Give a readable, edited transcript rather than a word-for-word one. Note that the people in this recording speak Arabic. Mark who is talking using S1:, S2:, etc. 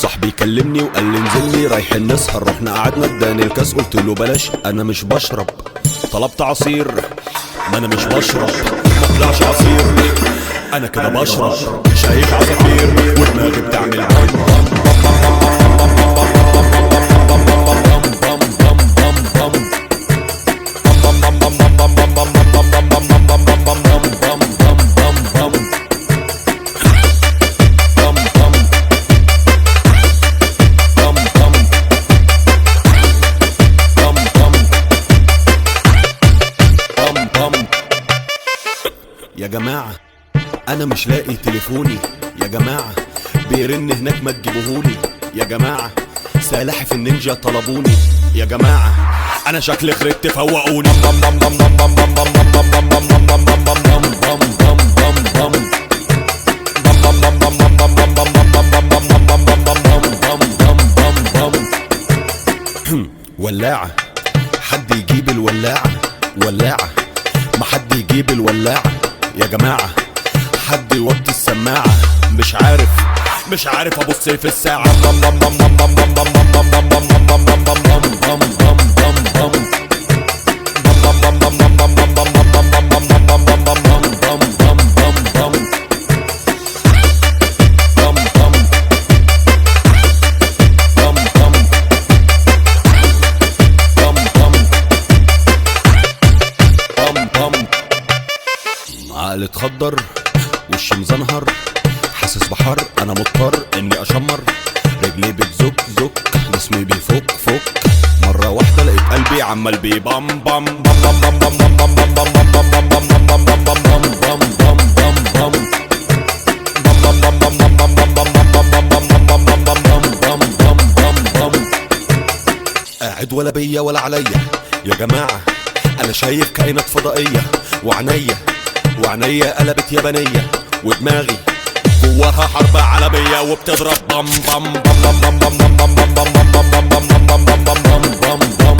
S1: صاحبي كلمني وقال لي انزل لي رايحين نسهر، رحنا قعدنا اداني الكاس قلت له بلاش انا مش بشرب. طلبت عصير ما انا مش بشرب، ما طلعش عصير انا كده بشرب. شايف عصافير ودماغي بتعمل يا جماعة أنا مش لاقي تليفوني، يا جماعة بيرن هناك ما تجيبوهولي، يا جماعة سلاحف النينجا طلبوني، يا جماعة أنا شكلي خرجت فوقوني. ولاعة حد يجيب الولاعة، ولاعة ما حد يجيب الولاعة، يا جماعة حد يوطي السماعة. مش عارف ابص في الساعة. عقلي اتخدر وشي مزنهر، حاسس بحر انا مضطر اني اشمر، رجلي بتزك زك جسمي بيفك فك، مرة واحدة لقيت قلبي عمال بيبام بام بام بام بام بام بام بام بام بام بام بام بام بام. قاعد ولا بيا ولا عليا يا جماعة، انا شايف كائنات فضائية وعينيا قلبت يابانية، ودماغي جواها حرب عالمية وبتضرب بام بام بام بام بام بام بام بام بام بام بام بام بام بام بام بام بام.